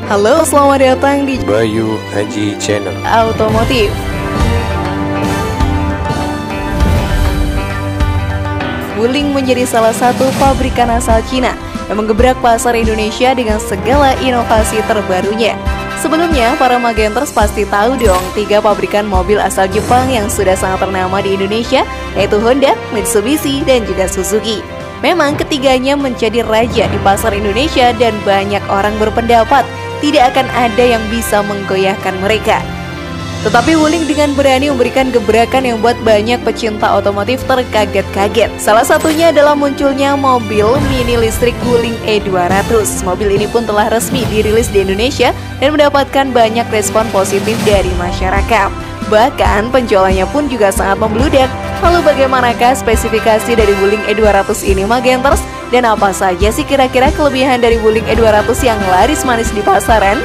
Halo, selamat datang di Bayu Haji Channel Automotif. Wuling menjadi salah satu pabrikan asal Cina yang menggebrak pasar Indonesia dengan segala inovasi terbarunya. Sebelumnya, para Magenters pasti tahu dong 3 pabrikan mobil asal Jepang yang sudah sangat ternama di Indonesia, yaitu Honda, Mitsubishi, dan juga Suzuki. Memang ketiganya menjadi raja di pasar Indonesia dan banyak orang berpendapat tidak akan ada yang bisa menggoyahkan mereka. Tetapi Wuling dengan berani memberikan gebrakan yang buat banyak pecinta otomotif terkaget-kaget. Salah satunya adalah munculnya mobil mini listrik Wuling E200. Mobil ini pun telah resmi dirilis di Indonesia dan mendapatkan banyak respon positif dari masyarakat. Bahkan penjualannya pun juga sangat membludak. Lalu bagaimanakah spesifikasi dari Wuling E200 ini, Magenters? Dan apa saja sih kira-kira kelebihan dari Wuling E200 yang laris manis di pasaran?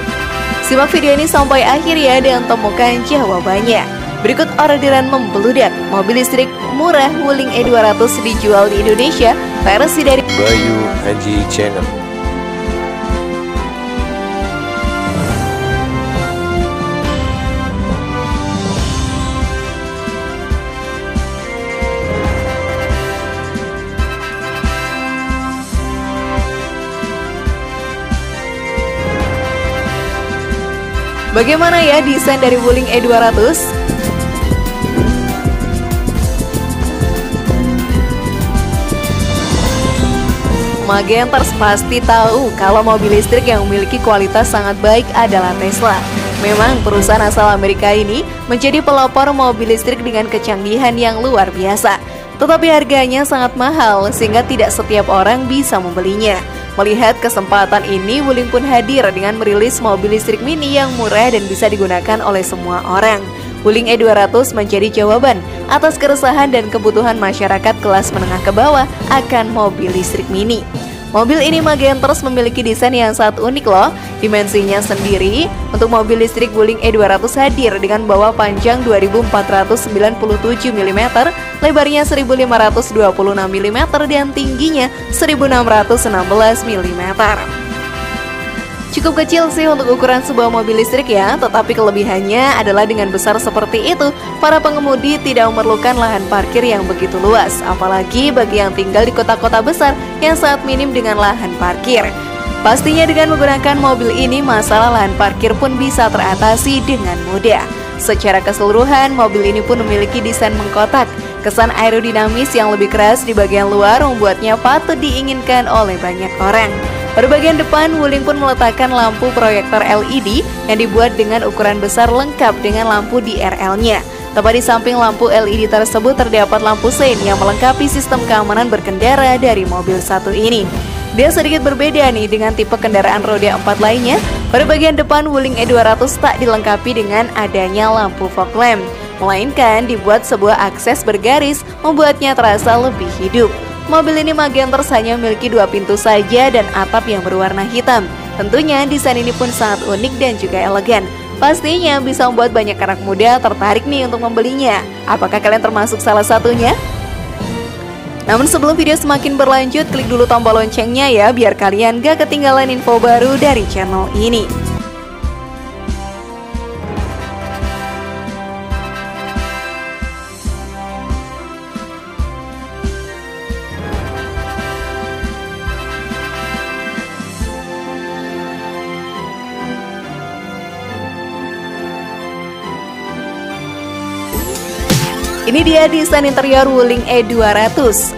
Simak video ini sampai akhir ya dan temukan jawabannya. Berikut orderan membeludak. Mobil listrik murah Wuling E200 dijual di Indonesia versi dari Bayu Haji Channel. Bagaimana ya desain dari Wuling E200? Magenters pasti tahu kalau mobil listrik yang memiliki kualitas sangat baik adalah Tesla. Memang perusahaan asal Amerika ini menjadi pelopor mobil listrik dengan kecanggihan yang luar biasa. Tetapi harganya sangat mahal sehingga tidak setiap orang bisa membelinya. Melihat kesempatan ini, Wuling pun hadir dengan merilis mobil listrik mini yang murah dan bisa digunakan oleh semua orang. Wuling E200 menjadi jawaban atas keresahan dan kebutuhan masyarakat kelas menengah ke bawah akan mobil listrik mini. Mobil ini Magenters memiliki desain yang sangat unik loh. Dimensinya sendiri untuk mobil listrik Wuling E200 hadir dengan bawah panjang 2497 mm, lebarnya 1526 mm dan tingginya 1616 mm. Cukup kecil sih untuk ukuran sebuah mobil listrik ya, tetapi kelebihannya adalah dengan besar seperti itu, para pengemudi tidak memerlukan lahan parkir yang begitu luas, apalagi bagi yang tinggal di kota-kota besar yang sangat minim dengan lahan parkir. Pastinya dengan menggunakan mobil ini, masalah lahan parkir pun bisa teratasi dengan mudah. Secara keseluruhan, mobil ini pun memiliki desain mengkotak. Kesan aerodinamis yang lebih keras di bagian luar membuatnya patut diinginkan oleh banyak orang. Pada bagian depan, Wuling pun meletakkan lampu proyektor LED yang dibuat dengan ukuran besar lengkap dengan lampu DRL-nya. Tepat di samping lampu LED tersebut terdapat lampu sein yang melengkapi sistem keamanan berkendara dari mobil satu ini. Dia sedikit berbeda nih dengan tipe kendaraan roda 4 lainnya. Pada bagian depan, Wuling E200 tak dilengkapi dengan adanya lampu fog lamp, melainkan dibuat sebuah akses bergaris membuatnya terasa lebih hidup. Mobil ini Magenters hanya memiliki 2 pintu saja dan atap yang berwarna hitam. Tentunya desain ini pun sangat unik dan juga elegan. Pastinya bisa membuat banyak anak muda tertarik nih untuk membelinya. Apakah kalian termasuk salah satunya? Namun sebelum video semakin berlanjut, klik dulu tombol loncengnya ya biar kalian gak ketinggalan info baru dari channel ini. Ini dia desain interior Wuling E200.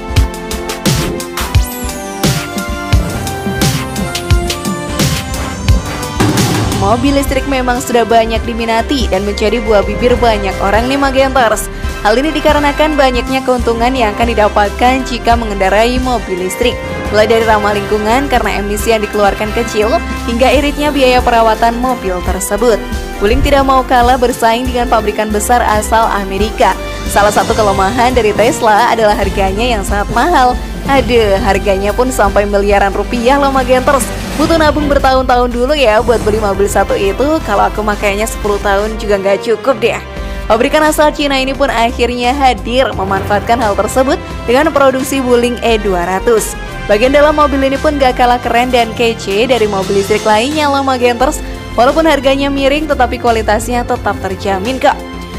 Mobil listrik memang sudah banyak diminati dan menjadi buah bibir banyak orang nih Magenters. Hal ini dikarenakan banyaknya keuntungan yang akan didapatkan jika mengendarai mobil listrik. Mulai dari ramah lingkungan karena emisi yang dikeluarkan kecil, hingga iritnya biaya perawatan mobil tersebut. Wuling tidak mau kalah bersaing dengan pabrikan besar asal Amerika. Salah satu kelemahan dari Tesla adalah harganya yang sangat mahal. Aduh, harganya pun sampai miliaran rupiah loh Magenters. Butuh nabung bertahun-tahun dulu ya buat beli mobil satu itu. Kalau aku makainya 10 tahun juga nggak cukup deh. Pabrikan asal Cina ini pun akhirnya hadir memanfaatkan hal tersebut dengan produksi Wuling E200. Bagian dalam mobil ini pun gak kalah keren dan kece dari mobil listrik lainnya loh Magenters. Walaupun harganya miring tetapi kualitasnya tetap terjamin kok.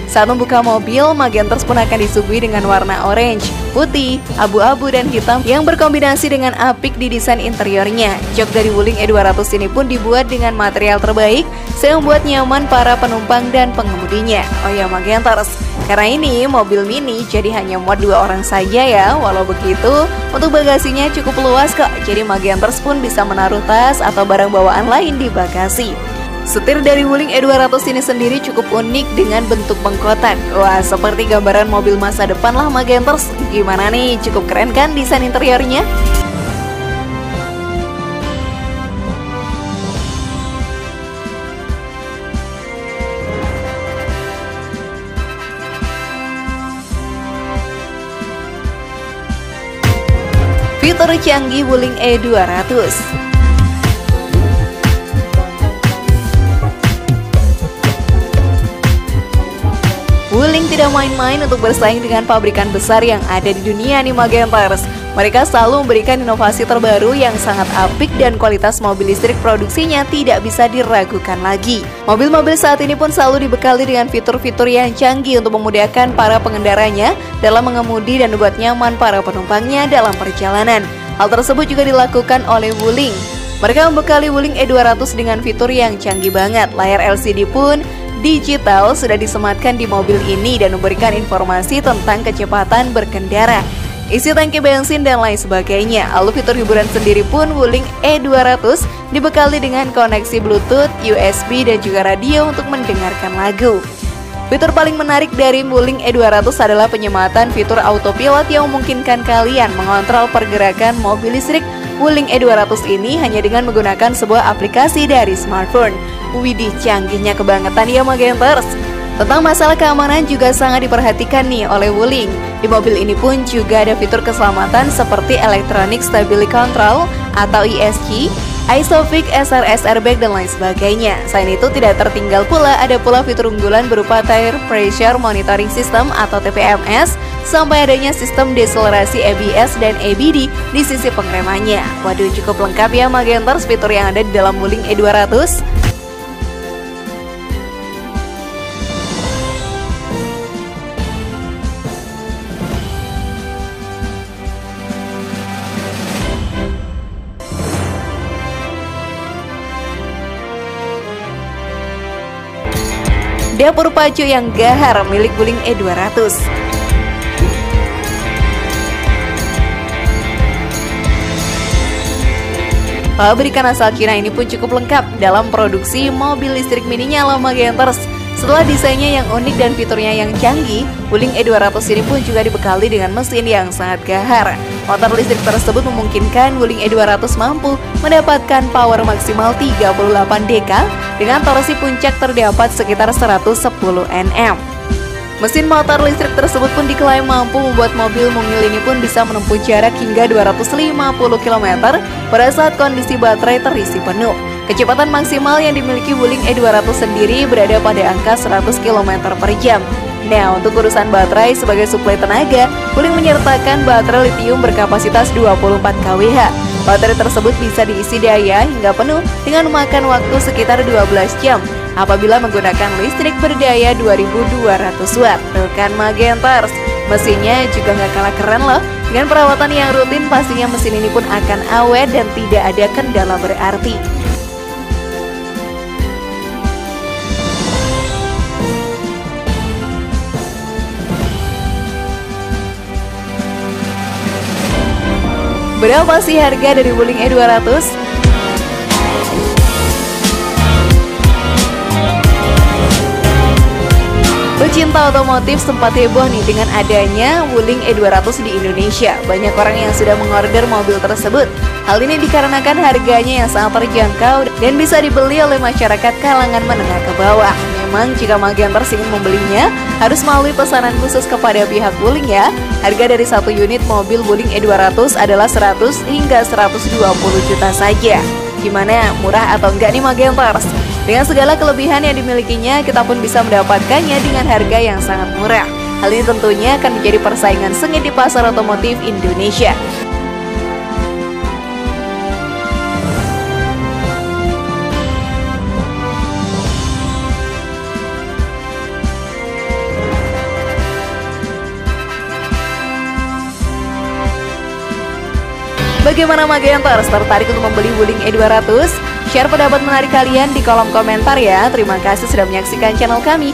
Saat membuka mobil, Magenters pun akan disuguhi dengan warna orange, putih, abu-abu, dan hitam yang berkombinasi dengan apik di desain interiornya. Jok dari Wuling E200 ini pun dibuat dengan material terbaik sehingga membuat nyaman para penumpang dan pengemudinya. Oh ya Magenters, karena ini mobil mini jadi hanya muat 2 orang saja ya. Walau begitu, untuk bagasinya cukup luas kok. Jadi Magenters pun bisa menaruh tas atau barang bawaan lain di bagasi. Setir dari Wuling E200 ini sendiri cukup unik dengan bentuk bengkotak. Wah, seperti gambaran mobil masa depan lah Magenters. Gimana nih, cukup keren kan desain interiornya? Fitur canggih Wuling E200. Wuling tidak main-main untuk bersaing dengan pabrikan besar yang ada di dunia nih Magenters. Mereka selalu memberikan inovasi terbaru yang sangat apik dan kualitas mobil listrik produksinya tidak bisa diragukan lagi. Mobil-mobil saat ini pun selalu dibekali dengan fitur-fitur yang canggih untuk memudahkan para pengendaranya dalam mengemudi dan membuat nyaman para penumpangnya dalam perjalanan. Hal tersebut juga dilakukan oleh Wuling. Mereka membekali Wuling E200 dengan fitur yang canggih banget. Layar LCD pun digital sudah disematkan di mobil ini dan memberikan informasi tentang kecepatan berkendara, isi tangki bensin, dan lain sebagainya. Lalu fitur hiburan sendiri pun Wuling E200 dibekali dengan koneksi Bluetooth, USB, dan juga radio untuk mendengarkan lagu. Fitur paling menarik dari Wuling E200 adalah penyematan fitur autopilot yang memungkinkan kalian mengontrol pergerakan mobil listrik. Wuling E200 ini hanya dengan menggunakan sebuah aplikasi dari smartphone. Widih, canggihnya kebangetan ya Magenters. Tentang masalah keamanan juga sangat diperhatikan nih oleh Wuling. Di mobil ini pun juga ada fitur keselamatan seperti Electronic Stability Control atau ESC, ISOFIX, SRS airbag, dan lain sebagainya. Selain itu tidak tertinggal pula ada pula fitur unggulan berupa Tire Pressure Monitoring System atau TPMS, sampai adanya sistem deselerasi ABS dan ABD di sisi pengeremannya. Waduh, cukup lengkap ya Magenters fitur yang ada di dalam Wuling E200. Dapur pacu yang gahar milik Wuling E200. Pabrikan asal Cina ini pun cukup lengkap dalam produksi mobil listrik mininya loh Magenters. Setelah desainnya yang unik dan fiturnya yang canggih, Wuling E200 ini pun juga dibekali dengan mesin yang sangat gahar. Motor listrik tersebut memungkinkan Wuling E200 mampu mendapatkan power maksimal 38 dk dengan torsi puncak terdapat sekitar 110 Nm. Mesin motor listrik tersebut pun diklaim mampu membuat mobil mungil ini pun bisa menempuh jarak hingga 250 km pada saat kondisi baterai terisi penuh. Kecepatan maksimal yang dimiliki Wuling E200 sendiri berada pada angka 100 km per jam. Nah, untuk urusan baterai sebagai suplai tenaga, Wuling menyertakan baterai lithium berkapasitas 24 kWh. Baterai tersebut bisa diisi daya hingga penuh dengan memakan waktu sekitar 12 jam apabila menggunakan listrik berdaya 2200 watt. Tuh kan Magenters, mesinnya juga nggak kalah keren loh. Dengan perawatan yang rutin, pastinya mesin ini pun akan awet dan tidak ada kendala berarti. Berapa sih harga dari Wuling E200? Pecinta otomotif sempat heboh nih dengan adanya Wuling E200 di Indonesia. Banyak orang yang sudah mengorder mobil tersebut. Hal ini dikarenakan harganya yang sangat terjangkau dan bisa dibeli oleh masyarakat kalangan menengah ke bawah. Memang jika Magenters ingin membelinya, harus melalui pesanan khusus kepada pihak Wuling ya. Harga dari satu unit mobil Wuling E200 adalah 100 hingga 120 juta saja. Gimana, murah atau enggak nih Magenters? Dengan segala kelebihan yang dimilikinya, kita pun bisa mendapatkannya dengan harga yang sangat murah. Hal ini tentunya akan menjadi persaingan sengit di pasar otomotif Indonesia. Bagaimana Magentors, tertarik untuk membeli Wuling E200? Share pendapat menarik kalian di kolom komentar ya. Terima kasih sudah menyaksikan channel kami.